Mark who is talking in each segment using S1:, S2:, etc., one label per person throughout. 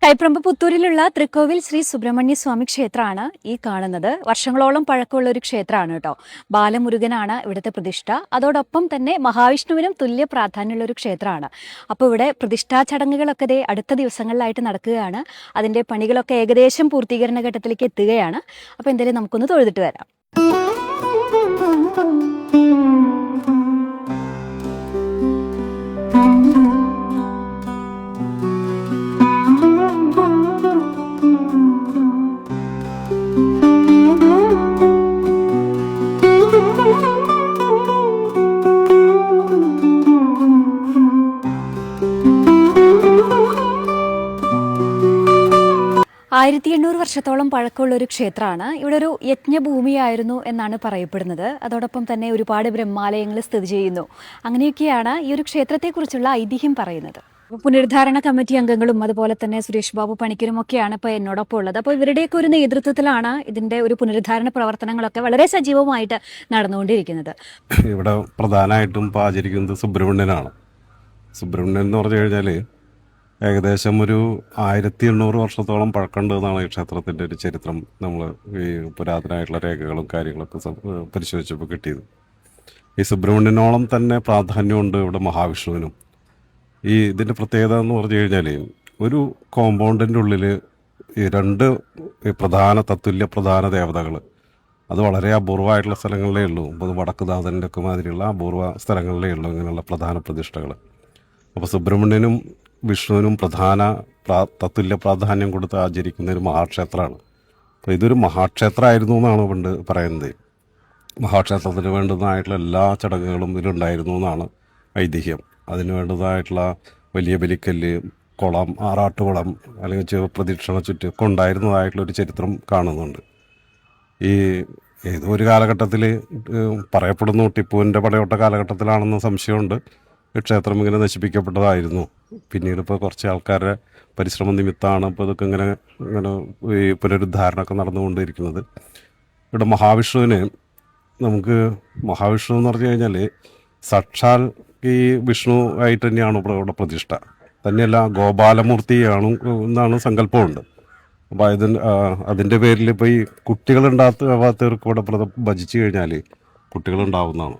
S1: കൈപ്രമ്പ് പുത്തൂരിലുള്ള തൃക്കോവിൽ ശ്രീ സുബ്രഹ്മണ്യ സ്വാമി ക്ഷേത്രമാണ് ഈ കാണുന്നത്. വർഷങ്ങളോളം പഴക്കമുള്ള ഒരു ക്ഷേത്രമാണ് കേട്ടോ. ബാലമുരുകനാണ് ഇവിടുത്തെ പ്രതിഷ്ഠ. അതോടൊപ്പം തന്നെ മഹാവിഷ്ണുവിനും തുല്യ പ്രാധാന്യമുള്ള ഒരു ക്ഷേത്രമാണ്. അപ്പോൾ ഇവിടെ പ്രതിഷ്ഠാ ചടങ്ങുകളൊക്കെ ദേ അടുത്ത ദിവസങ്ങളിലായിട്ട് നടക്കുകയാണ്. അതിൻ്റെ പണികളൊക്കെ ഏകദേശം പൂർത്തീകരണ ഘട്ടത്തിലേക്ക് എത്തുകയാണ്. അപ്പോൾ എന്തായാലും നമുക്കൊന്ന് തൊഴുതിട്ട് വരാം. ആയിരത്തി 800 വർഷത്തോളം പഴക്കമുള്ള ഒരു ക്ഷേത്രമാണ്. ഇവിടെ ഒരു യജ്ഞഭൂമിയായിരുന്നു എന്നാണ് പറയപ്പെടുന്നത്. അതോടൊപ്പം തന്നെ ഒരുപാട് ബ്രഹ്മാലയങ്ങൾ സ്ഥിതി ചെയ്യുന്നു. അങ്ങനെയൊക്കെയാണ് ഈ ഒരു ക്ഷേത്രത്തെക്കുറിച്ചുള്ള ഐതിഹ്യം പറയുന്നത്. പുനരുദ്ധാരണ കമ്മിറ്റി അംഗങ്ങളും അതുപോലെ തന്നെ സുരേഷ് ബാബു പണിക്കരും ഒക്കെയാണ് ഇപ്പോൾ എന്നോടൊപ്പം ഉള്ളത്. അപ്പോൾ ഇവരുടെയൊക്കെ ഒരു നേതൃത്വത്തിലാണ് ഇതിൻ്റെ ഒരു പുനരുദ്ധാരണ പ്രവർത്തനങ്ങളൊക്കെ വളരെ സജീവമായിട്ട് നടന്നുകൊണ്ടിരിക്കുന്നത്.
S2: ഇവിടെ പ്രധാനമായിട്ടും ഇപ്പോൾ ആചരിക്കുന്നത് സുബ്രഹ്മണ്യനാണ്. സുബ്രഹ്മണ്യൻ എന്ന് പറഞ്ഞു കഴിഞ്ഞാൽ ഏകദേശം ഒരു 1800 വർഷത്തോളം പഴക്കമുണ്ടെന്നാണ് ഈ ക്ഷേത്രത്തിൻ്റെ ഒരു ചരിത്രം നമ്മൾ ഈ പുരാതനമായിട്ടുള്ള രേഖകളും കാര്യങ്ങളൊക്കെ പരിശോധിച്ചപ്പോൾ കിട്ടിയത്. ഈ സുബ്രഹ്മണ്യനോളം തന്നെ പ്രാധാന്യമുണ്ട് ഇവിടെ മഹാവിഷ്ണുവിനും. ഇതിൻ്റെ പ്രത്യേകത എന്ന് പറഞ്ഞു കഴിഞ്ഞാൽ ഒരു കോമ്പൗണ്ടിൻ്റെ ഉള്ളിൽ ഈ രണ്ട് തത്തുല്യ പ്രധാന ദേവതകൾ, അത് വളരെ അപൂർവമായിട്ടുള്ള സ്ഥലങ്ങളിലേ ഉള്ളൂ. ഇപ്പോൾ വടക്കുനാഥൻ്റെ ഒക്കെ മാതിരിയുള്ള അപൂർവ സ്ഥലങ്ങളിലേ ഉള്ളൂ ഇങ്ങനെയുള്ള പ്രധാന പ്രതിഷ്ഠകൾ. അപ്പോൾ സുബ്രഹ്മണ്യനും വിഷ്ണുവിനും തത്തുല്യ പ്രാധാന്യം കൊടുത്ത് ആചരിക്കുന്ന ഒരു മഹാക്ഷേത്രമാണ്. അപ്പോൾ ഇതൊരു മഹാക്ഷേത്രമായിരുന്നു എന്നാണ് പണ്ട് പറയുന്നത്. മഹാക്ഷേത്രത്തിന് വേണ്ടുന്നതായിട്ടുള്ള എല്ലാ ചടങ്ങുകളും ഇതിലുണ്ടായിരുന്നു എന്നാണ് ഐതിഹ്യം. അതിന് വേണ്ടതായിട്ടുള്ള വലിയ ബലിക്കല്ല്, കുളം, ആറാട്ടുകുളം അല്ലെങ്കിൽ പ്രദക്ഷിണ ചുറ്റൊക്കെ ഉണ്ടായിരുന്നതായിട്ടുള്ളൊരു ചരിത്രം കാണുന്നുണ്ട്. ഏതോ ഒരു കാലഘട്ടത്തിൽ പറയപ്പെടുന്നു ടിപ്പുവിൻ്റെ പടയോട്ട കാലഘട്ടത്തിലാണെന്ന് സംശയമുണ്ട് ക്ഷേത്രം ഇങ്ങനെ നശിപ്പിക്കപ്പെട്ടതായിരുന്നു. പിന്നീട് ഇപ്പോൾ കുറച്ച് ആൾക്കാരുടെ പരിശ്രമ നിമിത്തമാണ് ഇപ്പോൾ ഇതൊക്കെ ഇങ്ങനെ ഈ പുനരുദ്ധാരണമൊക്കെ നടന്നുകൊണ്ടിരിക്കുന്നത്. ഇവിടെ മഹാവിഷ്ണു എന്ന് പറഞ്ഞു കഴിഞ്ഞാൽ സാക്ഷാൽ ഈ വിഷ്ണു ആയിട്ട് തന്നെയാണ് ഇവിടെ പ്രതിഷ്ഠ. തന്നെയല്ല, ഗോപാലമൂർത്തിയാണ് എന്നാണ് സങ്കല്പമുണ്ട്. അപ്പോൾ അതിൻ്റെ പേരിൽ ഇപ്പോൾ ഈ കുട്ടികളുണ്ടാകാത്തവർക്ക് ഇവിടെ ഭജിച്ചു കഴിഞ്ഞാൽ കുട്ടികളുണ്ടാവുന്നതാണ്.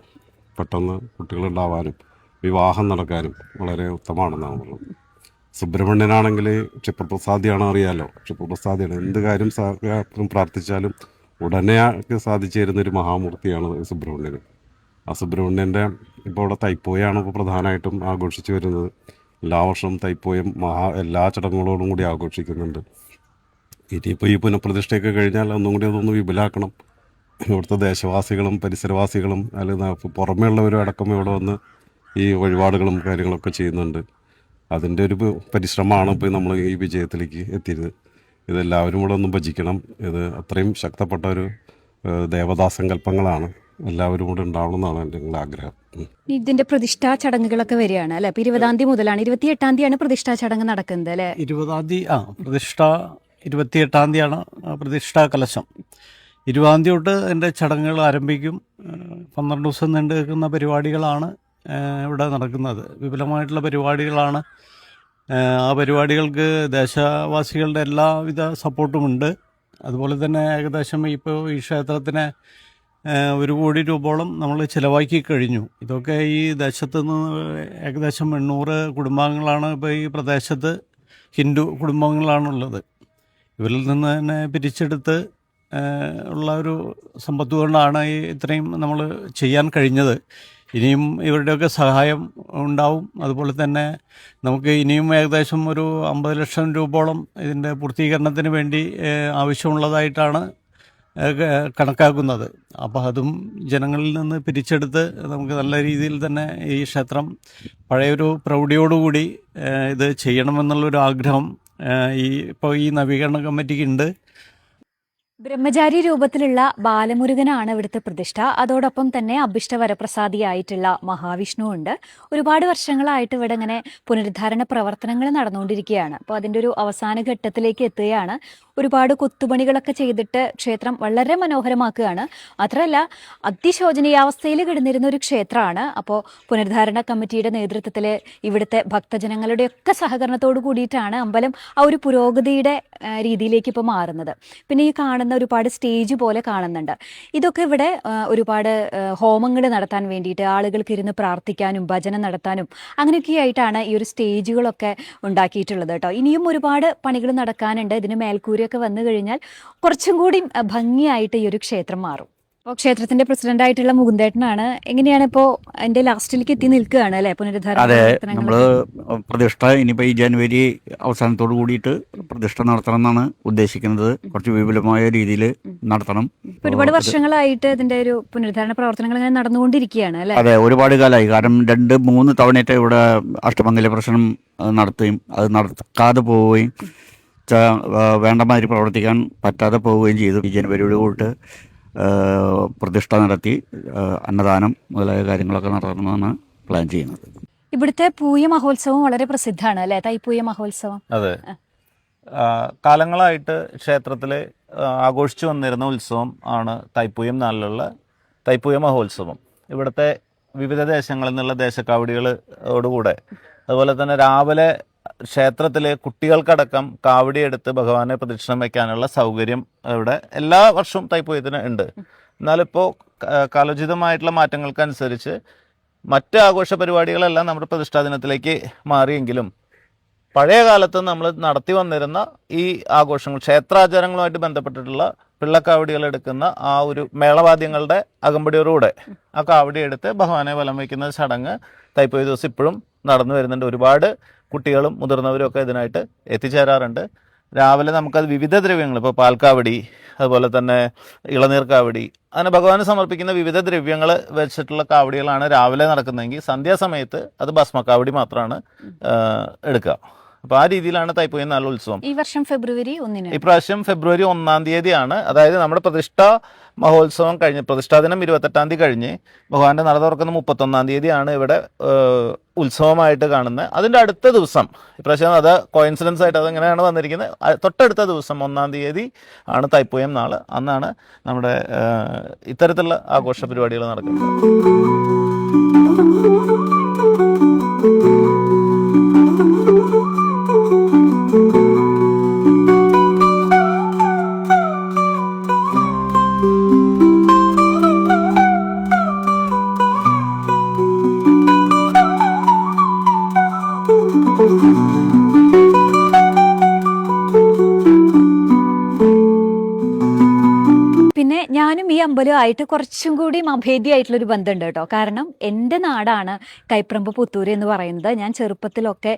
S2: പെട്ടെന്ന് കുട്ടികളുണ്ടാവാനും വിവാഹം നടക്കാനും വളരെ ഉത്തമമാണെന്നാണ് പറയുന്നത്. സുബ്രഹ്മണ്യനാണെങ്കിൽ ക്ഷിപ്രപ്രസാദിയാണ്, അറിയാലോ. ക്ഷിപ്രപ്രസാദിയാണ്, എന്ത് കാര്യം പ്രാർത്ഥിച്ചാലും ഉടനെ സാധിച്ചു തരുന്നൊരു മഹാമൂർത്തിയാണ് സുബ്രഹ്മണ്യൻ. ആ സുബ്രഹ്മണ്യൻ്റെ ഇപ്പോൾ ഇവിടെ തൈപ്പൂയാണ് ഇപ്പോൾ പ്രധാനമായിട്ടും ആഘോഷിച്ചു വരുന്നത്. എല്ലാ വർഷവും തൈപ്പൂയം എല്ലാ ചടങ്ങുകളോടും കൂടി ആഘോഷിക്കുന്നുണ്ട്. ഇനിയിപ്പോൾ ഈ പുനഃപ്രതിഷ്ഠയൊക്കെ കഴിഞ്ഞാൽ ഒന്നും കൂടി അതൊന്ന് വിപുലാക്കണം. ഇവിടുത്തെ ദേശവാസികളും പരിസരവാസികളും അല്ലെങ്കിൽ പുറമേ ഉള്ളവരും അടക്കം ഇവിടെ വന്ന് ഈ വഴിപാടുകളും കാര്യങ്ങളൊക്കെ ചെയ്യുന്നുണ്ട്. അതിൻ്റെ ഒരു പരിശ്രമമാണ് ഇപ്പോൾ നമ്മൾ ഈ വിജയത്തിലേക്ക് എത്തിയത്. ഇതെല്ലാവരും കൂടെ ഒന്ന് ഭജിക്കണം. ഇത് അത്രയും ശക്തപ്പെട്ട ഒരു ദേവതാസങ്കല്പങ്ങളാണ്. എല്ലാവരും കൂടെ ഉണ്ടാവണമെന്നാണ് എൻ്റെ ആഗ്രഹം.
S1: ഇതിന്റെ പ്രതിഷ്ഠാ ചടങ്ങുകളൊക്കെ വരികയാണ് അല്ലെ? 20-ാം തീയതി മുതലാണ്, 28-ാം തീയതിയാണ് പ്രതിഷ്ഠാ ചടങ്ങ് നടക്കുന്നത് അല്ലേ?
S3: 20-ാം തീയതി പ്രതിഷ്ഠ, 28-ാം തീയതിയാണ് പ്രതിഷ്ഠാ കലശം. 20-ാം തീയതി തൊട്ട് എൻ്റെ ചടങ്ങുകൾ ആരംഭിക്കും. 12 ദിവസം നീണ്ടു നിൽക്കുന്ന പരിപാടികളാണ് ഇവിടെ നടക്കുന്നത്. വിപുലമായിട്ടുള്ള പരിപാടികളാണ്. ആ പരിപാടികൾക്ക് ദേശവാസികളുടെ എല്ലാവിധ സപ്പോർട്ടുമുണ്ട്. അതുപോലെ തന്നെ ഏകദേശം ഇപ്പോൾ ഈ ക്ഷേത്രത്തിന് 1 കോടി രൂപയോളം നമ്മൾ ചിലവാക്കി കഴിഞ്ഞു. ഇതൊക്കെ ഈ ദേശത്ത് നിന്ന് ഏകദേശം 800 കുടുംബാംഗങ്ങളാണ് ഇപ്പോൾ ഈ പ്രദേശത്ത്, ഹിന്ദു കുടുംബങ്ങളാണുള്ളത്. ഇവരിൽ നിന്ന് തന്നെ പിരിച്ചെടുത്ത് ഉള്ള ഒരു സമ്പത്ത് കൊണ്ടാണ് ഇത്രയും നമ്മൾ ചെയ്യാൻ കഴിഞ്ഞത്. ഇനിയും ഇവരുടെയൊക്കെ സഹായം ഉണ്ടാവും. അതുപോലെ തന്നെ നമുക്ക് ഇനിയും ഏകദേശം ഒരു 50 ലക്ഷം രൂപയോളം ഇതിൻ്റെ പൂർത്തീകരണത്തിന് വേണ്ടി ആവശ്യമുള്ളതായിട്ടാണ് കണക്കാക്കുന്നത്. അപ്പോൾ അതും ജനങ്ങളിൽ നിന്ന് പിരിച്ചെടുത്ത് നമുക്ക് നല്ല രീതിയിൽ തന്നെ ഈ ക്ഷേത്രം പഴയൊരു പ്രൗഢിയോടുകൂടി ഇത് ചെയ്യണമെന്നുള്ളൊരു ആഗ്രഹം ഇപ്പോൾ ഈ നവീകരണ കമ്മിറ്റിക്ക് ഉണ്ട്.
S1: ബ്രഹ്മചാരി രൂപത്തിലുള്ള ബാലമുരുകനാണ് ഇവിടുത്തെ പ്രതിഷ്ഠ. അതോടൊപ്പം തന്നെ അഭിഷ്ടവരപ്രസാദിയായിട്ടുള്ള മഹാവിഷ്ണു ഉണ്ട്. ഒരുപാട് വർഷങ്ങളായിട്ട് ഇവിടെ ഇങ്ങനെ പുനരുദ്ധാരണ പ്രവർത്തനങ്ങൾ നടന്നുകൊണ്ടിരിക്കുകയാണ്. അപ്പോൾ അതിൻ്റെ ഒരു അവസാന ഘട്ടത്തിലേക്ക് എത്തുകയാണ്. ഒരുപാട് കൊത്തുപണികളൊക്കെ ചെയ്തിട്ട് ക്ഷേത്രം വളരെ മനോഹരമാക്കുകയാണ്. മാത്രമല്ല അതിശോചനീയാവസ്ഥയിൽ കിടന്നിരുന്ന ഒരു ക്ഷേത്രമാണ്. അപ്പോൾ പുനരുദ്ധാരണ കമ്മിറ്റിയുടെ നേതൃത്വത്തിൽ ഇവിടുത്തെ ഭക്തജനങ്ങളുടെയൊക്കെ സഹകരണത്തോട് കൂടിയിട്ടാണ് അമ്പലം ആ ഒരു പുരോഗതിയുടെ രീതിയിലേക്ക് ഇപ്പോൾ മാറുന്നത്. പിന്നെ ഈ കാണുന്ന ഒരുപാട് സ്റ്റേജ് പോലെ കാണുന്നുണ്ട്. ഇതൊക്കെ ഇവിടെ ഒരുപാട് ഹോമങ്ങൾ നടത്താൻ വേണ്ടിയിട്ട് ആളുകൾക്ക് ഇരുന്ന് പ്രാർത്ഥിക്കാനും ഭജന നടത്താനും അങ്ങനെയൊക്കെ ആയിട്ടാണ് ഈ ഒരു സ്റ്റേജുകളൊക്കെ ഉണ്ടാക്കിയിട്ടുള്ളത് കേട്ടോ. ഇനിയും ഒരുപാട് പണികൾ നടക്കാനുണ്ട്. ഇതിന് മേൽക്കൂരയൊക്കെ വന്നു കഴിഞ്ഞാൽ കുറച്ചും കൂടി ഭംഗിയായിട്ട് ഈ ഒരു ക്ഷേത്രം മാറും. അപ്പോൾ ക്ഷേത്രത്തിന്റെ പ്രസിഡന്റായിട്ടുള്ള മുകുന്ദേട്ടനാണ്. എങ്ങനെയാണ് ഇപ്പോൾ അതിന്റെ ലാസ്റ്റിലേക്ക് എത്തി നിൽക്കുകയാണ് അല്ലെ പുനരുദ്ധാരണ
S4: അതെ,
S1: പ്രവർത്തനങ്ങൾ?
S4: നമ്മൾ പ്രതിഷ്ഠ ഇനിയിപ്പോൾ ഈ ജനുവരി അവസാനത്തോട് കൂടിയിട്ട് പ്രതിഷ്ഠ നടത്തണം എന്നാണ് ഉദ്ദേശിക്കുന്നത്. കുറച്ച് വിപുലമായ രീതിയിൽ നടത്തണം.
S1: ഇപ്പൊ ഒരുപാട് വർഷങ്ങളായിട്ട് ഇതിന്റെ ഒരു പുനരുദ്ധാരണ പ്രവർത്തനങ്ങൾ ഇങ്ങനെ നടന്നുകൊണ്ടിരിക്കുകയാണ് അല്ലെ?
S4: അതെ, ഒരുപാട് കാലമായി. കാരണം 2-3 തവണയായിട്ട് ഇവിടെ അഷ്ടമംഗല പ്രശ്നം നടത്തുകയും അത് നടക്കാതെ പോവുകയും വേണ്ട മാതിരി പ്രവർത്തിക്കാൻ പറ്റാതെ പോവുകയും ചെയ്തു. ഈ ജനുവരിയോട് കൂട്ട് പ്രതിഷ്ഠ നടത്തി അന്നദാനം മുതലായ കാര്യങ്ങളൊക്കെ നടത്തണമെന്നാണ് പ്ലാൻ ചെയ്യുന്നത്.
S1: ഇവിടുത്തെ പൂയ മഹോത്സവം വളരെ പ്രസിദ്ധമാണ് അല്ലെ? തൈപ്പൂയ മഹോത്സവം.
S3: അതെ, കാലങ്ങളായിട്ട് ക്ഷേത്രത്തിൽ ആഘോഷിച്ചു വന്നിരുന്ന ഉത്സവം ആണ് തൈപ്പൂയം നാളിലുള്ള തൈപ്പൂയ മഹോത്സവം. ഇവിടുത്തെ വിവിധ ദേശങ്ങളിൽ നിന്നുള്ള ദേശക്കാവടികളോടുകൂടെ അതുപോലെ തന്നെ രാവിലെ ക്ഷേത്രത്തിൽ കുട്ടികൾക്കടക്കം കാവടി എടുത്ത് ഭഗവാനെ പ്രദക്ഷിണം വയ്ക്കാനുള്ള സൗകര്യം ഇവിടെ എല്ലാ വർഷവും തൈപ്പൂയത്തിന് ഉണ്ട്. എന്നാലിപ്പോൾ കാലോചിതമായിട്ടുള്ള മാറ്റങ്ങൾക്കനുസരിച്ച് മറ്റ് ആഘോഷ പരിപാടികളെല്ലാം നമ്മുടെ പ്രതിഷ്ഠാ ദിനത്തിലേക്ക് മാറിയെങ്കിലും പഴയ കാലത്ത് നമ്മൾ നടത്തി വന്നിരുന്ന ഈ ആഘോഷങ്ങൾ ക്ഷേത്രാചാരങ്ങളുമായിട്ട് ബന്ധപ്പെട്ടിട്ടുള്ള പിള്ളക്കാവടികൾ എടുക്കുന്ന ആ ഒരു മേളവാദ്യങ്ങളുടെ അകമ്പടിയോടുകൂടെ ആ കാവടി എടുത്ത് ഭഗവാനെ വലം വയ്ക്കുന്ന ചടങ്ങ് തൈപ്പൂയ ദിവസം ഇപ്പോഴും നടന്നു വരുന്നുണ്ട്. ഒരുപാട് കുട്ടികളും മുതിർന്നവരും ഒക്കെ ഇതിനായിട്ട് എത്തിച്ചേരാറുണ്ട്. രാവിലെ നമുക്കത് വിവിധ ദ്രവ്യങ്ങൾ, ഇപ്പോൾ പാൽക്കാവടി അതുപോലെ തന്നെ ഇളനീർ കാവടി, അങ്ങനെ ഭഗവാന് സമർപ്പിക്കുന്ന വിവിധ ദ്രവ്യങ്ങൾ വെച്ചിട്ടുള്ള കാവടികളാണ് രാവിലെ നടക്കുന്നതെങ്കിൽ സന്ധ്യാസമയത്ത് അത് ഭസ്മക്കാവടി മാത്രമാണ് എടുക്കുക. അപ്പോൾ ആ രീതിയിലാണ് തൈപ്പൂയം നാൾ ഉത്സവം.
S1: ഈ വർഷം ഫെബ്രുവരി 1
S4: ഇപ്രാവശ്യം ഫെബ്രുവരി 1 തീയതിയാണ്. അതായത് നമ്മുടെ പ്രതിഷ്ഠാ മഹോത്സവം കഴിഞ്ഞ് പ്രതിഷ്ഠാ ദിനം 28 കഴിഞ്ഞ് ഭഗവാന്റെ നട തുറക്കുന്ന 31 തീയതിയാണ് ഇവിടെ ഉത്സവമായിട്ട് കാണുന്നത്. അതിൻ്റെ അടുത്ത ദിവസം ഇപ്രാവശ്യം അത് കോയിൻസിഡൻസ് ആയിട്ട് അതെങ്ങനെയാണ് വന്നിരിക്കുന്നത്, തൊട്ടടുത്ത ദിവസം 1 തീയതി ആണ് തൈപ്പൂയം നാൾ. അന്നാണ് നമ്മുടെ ഇത്തരത്തിലുള്ള ആഘോഷ പരിപാടികൾ നടക്കുന്നത്.
S1: പിന്നെ ഞാനും ഈ അമ്പലമായിട്ട് കുറച്ചും കൂടി അഭേദ്യമായിട്ടുള്ളൊരു ബന്ധമുണ്ട് കേട്ടോ. കാരണം എൻ്റെ നാടാണ് കൈപ്രമ്പ് പുത്തൂര് എന്ന് പറയുന്നത്. ഞാൻ ചെറുപ്പത്തിലൊക്കെ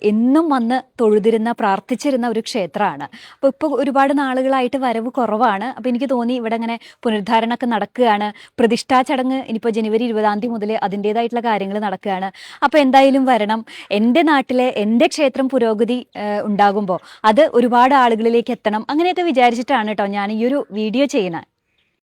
S1: എന്നും വന്ന് തൊഴുതിരുന്ന പ്രാർത്ഥിച്ചിരുന്ന ഒരു ക്ഷേത്രമാണ്. അപ്പോൾ ഇപ്പോൾ ഒരുപാട് നാളുകളായിട്ട് വരവ് കുറവാണ്. അപ്പോൾ എനിക്ക് തോന്നി ഇവിടെ ഇങ്ങനെ പുനരുദ്ധാരണമൊക്കെ നടക്കുകയാണ്. പ്രതിഷ്ഠാ ചടങ്ങ് ഇനിയിപ്പോൾ ജനുവരി 20 മുതൽ അതിൻ്റേതായിട്ടുള്ള കാര്യങ്ങൾ നടക്കുകയാണ്. അപ്പോൾ എന്തായാലും വരണം. എൻ്റെ നാട്ടിലെ എൻ്റെ ക്ഷേത്രം പുരോഗതി ഉണ്ടാകുമ്പോൾ അത് ഒരുപാട് ആളുകളിലേക്ക് എത്തണം. അങ്ങനെയൊക്കെ വിചാരിച്ചിട്ടാണ് കേട്ടോ ഞാൻ ഈ ഒരു വീഡിയോ ചെയ്യുന്നത്.